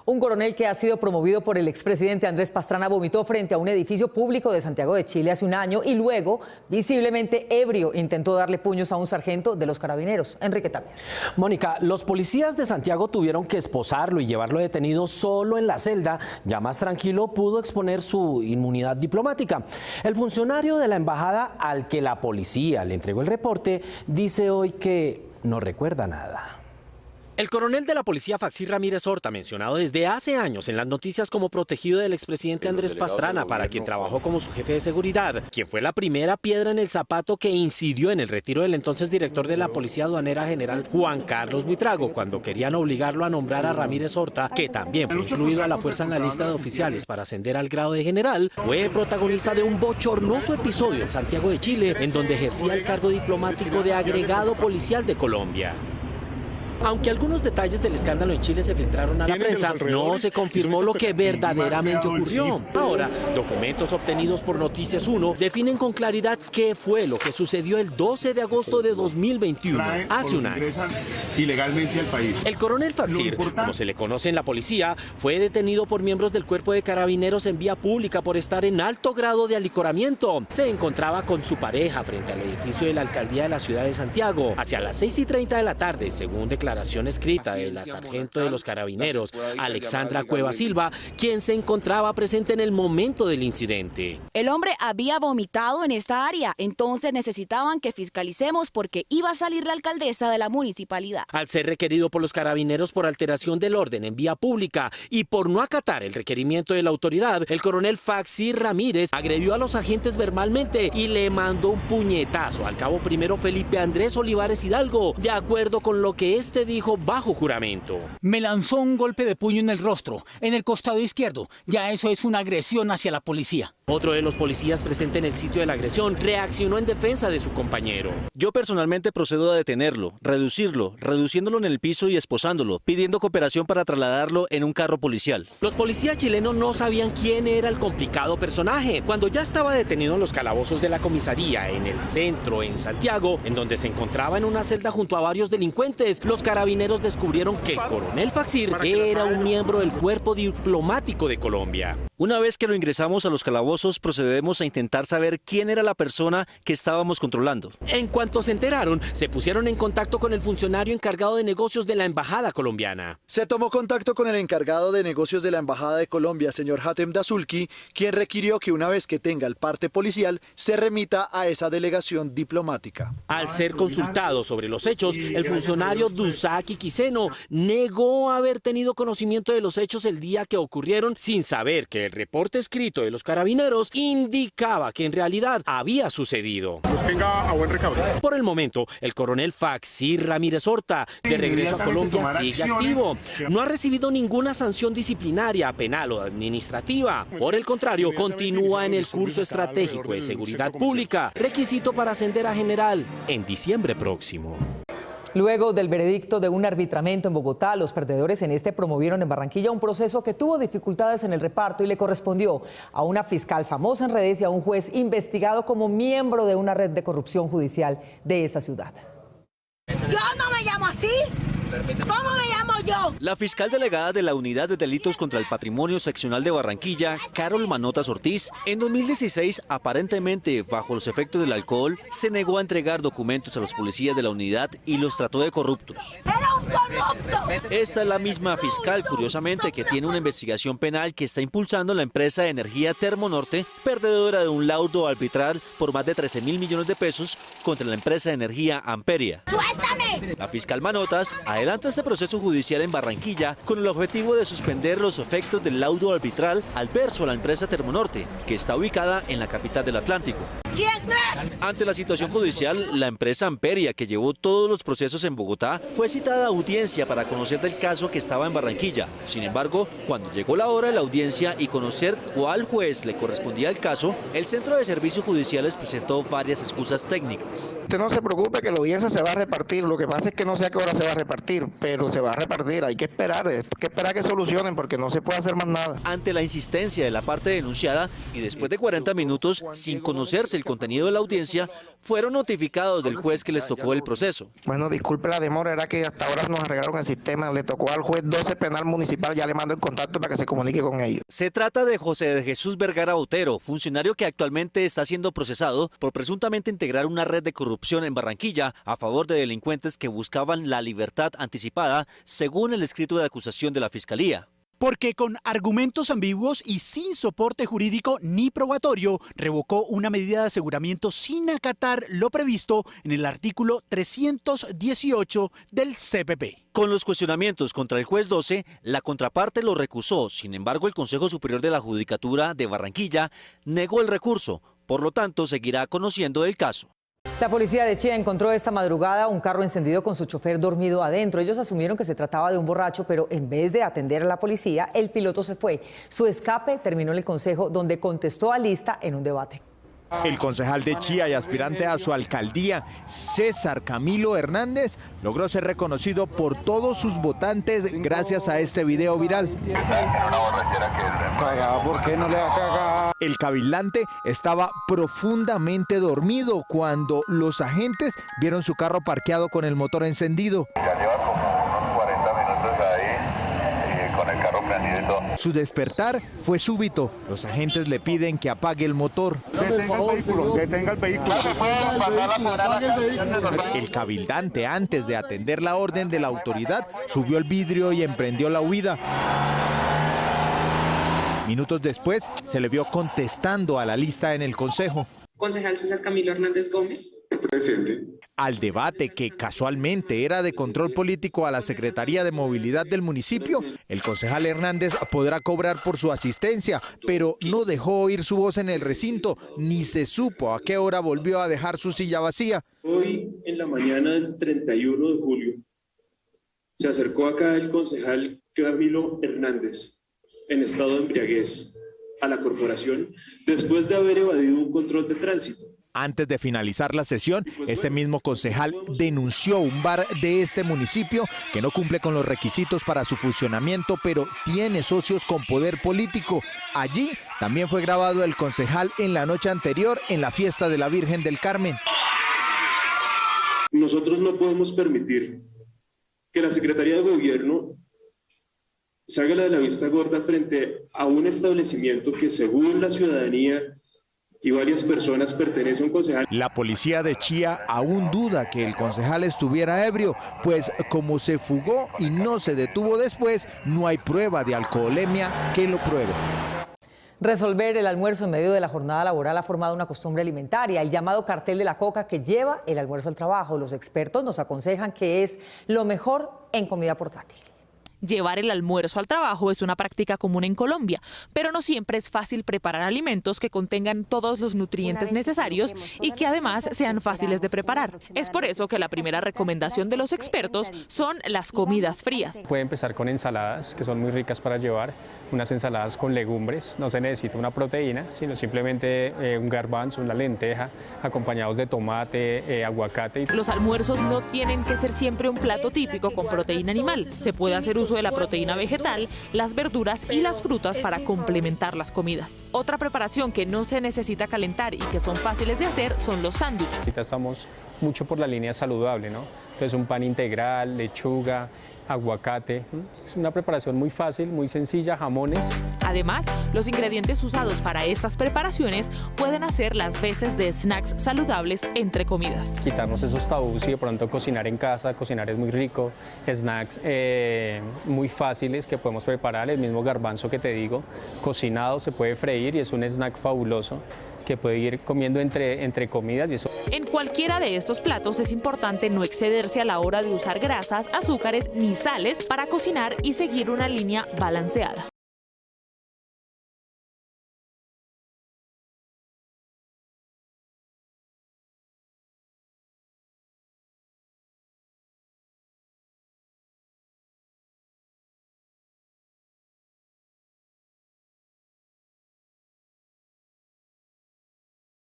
Un coronel que ha sido promovido por el expresidente Andrés Pastrana vomitó frente a un edificio público de Santiago de Chile hace un año y luego, visiblemente ebrio, intentó darle puños a un sargento de los Carabineros. Enrique Tapias. Mónica, los policías de Santiago tuvieron que esposarlo y llevarlo detenido solo en la celda. Ya más tranquilo pudo exponer su inmunidad diplomática. El funcionario de la embajada al que la policía le entregó el reporte dice hoy que no recuerda nada. El coronel de la policía Faxir Ramírez Horta, mencionado desde hace años en las noticias como protegido del expresidente Andrés Pastrana, para quien trabajó como su jefe de seguridad, quien fue la primera piedra en el zapato que incidió en el retiro del entonces director de la Policía Aduanera General Juan Carlos Buitrago, cuando querían obligarlo a nombrar a Ramírez Horta, que también fue incluido a la fuerza en la lista de oficiales para ascender al grado de general, fue protagonista de un bochornoso episodio en Santiago de Chile, en donde ejercía el cargo diplomático de agregado policial de Colombia. Aunque algunos detalles del escándalo en Chile se filtraron a la prensa, no se confirmó lo que verdaderamente ocurrió. Ahora, documentos obtenidos por Noticias 1 definen con claridad qué fue lo que sucedió el 12 de agosto de 2021, hace un año. Ilegalmente al país. El coronel Faxir, como se le conoce en la policía, fue detenido por miembros del Cuerpo de Carabineros en vía pública por estar en alto grado de alicoramiento. Se encontraba con su pareja frente al edificio de la alcaldía de la ciudad de Santiago, hacia las 6:30 de la tarde, según declaración escrita de la sargento de los Carabineros, Alexandra Cueva Silva, quien se encontraba presente en el momento del incidente. El hombre había vomitado en esta área, entonces necesitaban que fiscalicemos porque iba a salir la alcaldesa de la municipalidad. Al ser requerido por los Carabineros por alteración del orden en vía pública y por no acatar el requerimiento de la autoridad, el coronel Faxir Ramírez agredió a los agentes verbalmente y le mandó un puñetazo al cabo primero Felipe Andrés Olivares Hidalgo, de acuerdo con lo que este dijo bajo juramento. Me lanzó un golpe de puño en el rostro, en el costado izquierdo. Ya eso es una agresión hacia la policía. Otro de los policías presente en el sitio de la agresión reaccionó en defensa de su compañero. Yo personalmente procedo a detenerlo, reduciéndolo en el piso y esposándolo, pidiendo cooperación para trasladarlo en un carro policial. Los policías chilenos no sabían quién era el complicado personaje. Cuando ya estaba detenido en los calabozos de la comisaría en el centro, en Santiago, en donde se encontraba en una celda junto a varios delincuentes, los Carabineros descubrieron que el coronel Faxir era un miembro del Cuerpo Diplomático de Colombia. Una vez que lo ingresamos a los calabozos, procedemos a intentar saber quién era la persona que estábamos controlando. En cuanto se enteraron, se pusieron en contacto con el funcionario encargado de negocios de la embajada colombiana. Se tomó contacto con el encargado de negocios de la embajada de Colombia, señor Hatem Dazulki, quien requirió que una vez que tenga el parte policial, se remita a esa delegación diplomática. Al ser consultado sobre los hechos, el funcionario Dusaki Quiseno negó haber tenido conocimiento de los hechos el día que ocurrieron, sin saber que el reporte escrito de los Carabineros indicaba que en realidad había sucedido. Pues tenga a buen recaudo. Por el momento, el coronel Faxir Ramírez Horta, de regreso a Colombia, sigue activo. No ha recibido ninguna sanción disciplinaria, penal o administrativa. Por el contrario, continúa en el curso estratégico de seguridad pública, requisito para ascender a general en diciembre próximo. Luego del veredicto de un arbitramiento en Bogotá, los perdedores en este promovieron en Barranquilla un proceso que tuvo dificultades en el reparto y le correspondió a una fiscal famosa en redes y a un juez investigado como miembro de una red de corrupción judicial de esa ciudad. Yo no me llamo así. ¿Cómo me llamo yo? La fiscal delegada de la Unidad de Delitos contra el Patrimonio Seccional de Barranquilla, Carol Manotas Ortiz, en 2016, aparentemente bajo los efectos del alcohol, se negó a entregar documentos a los policías de la unidad y los trató de corruptos. ¡Era un corrupto! Esta es la misma fiscal, curiosamente, que tiene una investigación penal que está impulsando la empresa de energía Termonorte, perdedora de un laudo arbitral por más de 13.000 millones de pesos contra la empresa de energía Amperia. ¡Suéltame! La fiscal Manotas adelanta este proceso judicial en Barranquilla con el objetivo de suspender los efectos del laudo arbitral adverso a la empresa Termonorte, que está ubicada en la capital del Atlántico. ¿Quién es? Ante la situación judicial, la empresa Amperia, que llevó todos los procesos en Bogotá, fue citada a audiencia para conocer del caso que estaba en Barranquilla. Sin embargo, cuando llegó la hora de la audiencia y conocer cuál juez le correspondía el caso, el Centro de Servicios Judiciales presentó varias excusas técnicas. Usted no se preocupe que la audiencia se va a repartir, lo que pasa es que no sé a qué hora se va a repartir, pero se va a repartir, hay que esperar que solucionen porque no se puede hacer más nada. Ante la insistencia de la parte denunciada y después de 40 minutos sin conocerse el contenido de la audiencia, fueron notificados del juez que les tocó el proceso. Bueno, disculpe la demora, era que hasta ahora nos arreglaron el sistema, le tocó al juez 12 penal municipal, ya le mando el contacto para que se comunique con ellos. Se trata de José de Jesús Vergara Otero, funcionario que actualmente está siendo procesado por presuntamente integrar una red de corrupción en Barranquilla a favor de delincuentes que buscaban la libertad anticipada, según el escrito de acusación de la Fiscalía. Porque con argumentos ambiguos y sin soporte jurídico ni probatorio, revocó una medida de aseguramiento sin acatar lo previsto en el artículo 318 del CPP. Con los cuestionamientos contra el juez 12, la contraparte lo recusó. Sin embargo, el Consejo Superior de la Judicatura de Barranquilla negó el recurso. Por lo tanto, seguirá conociendo el caso. La policía de Chía encontró esta madrugada un carro encendido con su chofer dormido adentro. Ellos asumieron que se trataba de un borracho, pero en vez de atender a la policía, el piloto se fue. Su escape terminó en el Consejo, donde contestó a lista en un debate. El concejal de Chía y aspirante a su alcaldía, César Camilo Hernández, logró ser reconocido por todos sus votantes gracias a este video viral. ¿Por qué no le da cagada? El cabilante estaba profundamente dormido cuando los agentes vieron su carro parqueado con el motor encendido. Ya lleva como unos 40 minutos ahí con el carro prendido y todo. Su despertar fue súbito. Los agentes le piden que apague el motor. Detenga el vehículo. El cabildante, antes de atender la orden de la autoridad, subió el vidrio y emprendió la huida. Minutos después, se le vio contestando a la lista en el Consejo. Concejal César Camilo Hernández Gómez. Presente. Al debate, que casualmente era de control político a la Secretaría de Movilidad del municipio, el concejal Hernández podrá cobrar por su asistencia, pero no dejó oír su voz en el recinto, ni se supo a qué hora volvió a dejar su silla vacía. Hoy, en la mañana del 31 de julio, se acercó acá el concejal Camilo Hernández, en estado de embriaguez, a la corporación, después de haber evadido un control de tránsito. Antes de finalizar la sesión, este mismo concejal denunció un bar de este municipio que no cumple con los requisitos para su funcionamiento, pero tiene socios con poder político. Allí también fue grabado el concejal en la noche anterior en la fiesta de la Virgen del Carmen. Nosotros no podemos permitir que la Secretaría de Gobierno se haga la de la vista gorda frente a un establecimiento que, según la ciudadanía y varias personas, pertenece a un concejal. La policía de Chía aún duda que el concejal estuviera ebrio, pues como se fugó y no se detuvo después, no hay prueba de alcoholemia que lo pruebe. Resolver el almuerzo en medio de la jornada laboral ha formado una costumbre alimentaria, el llamado cartel de la coca que lleva el almuerzo al trabajo. Los expertos nos aconsejan que es lo mejor en comida portátil. Llevar el almuerzo al trabajo es una práctica común en Colombia, pero no siempre es fácil preparar alimentos que contengan todos los nutrientes necesarios y que además sean fáciles de preparar. Es por eso que la primera recomendación de los expertos son las comidas frías. Puede empezar con ensaladas, que son muy ricas para llevar, unas ensaladas con legumbres, no se necesita una proteína, sino simplemente un garbanzo, una lenteja, acompañados de tomate, aguacate. Los almuerzos no tienen que ser siempre un plato típico con proteína animal. Se puede hacer uso de la proteína vegetal, las verduras y las frutas para complementar las comidas. Otra preparación que no se necesita calentar y que son fáciles de hacer son los sándwiches. Ahorita estamos mucho por la línea saludable, ¿no? Entonces un pan integral, lechuga, aguacate. Es una preparación muy fácil, muy sencilla, jamones. Además, los ingredientes usados para estas preparaciones pueden hacer las veces de snacks saludables entre comidas. Quitarnos esos tabús y de pronto cocinar en casa, cocinar es muy rico, snacks muy fáciles que podemos preparar, el mismo garbanzo que te digo, cocinado, se puede freír y es un snack fabuloso que puede ir comiendo entre comidas. Y eso. En cualquiera de estos platos es importante no excederse a la hora de usar grasas, azúcares ni sales para cocinar y seguir una línea balanceada.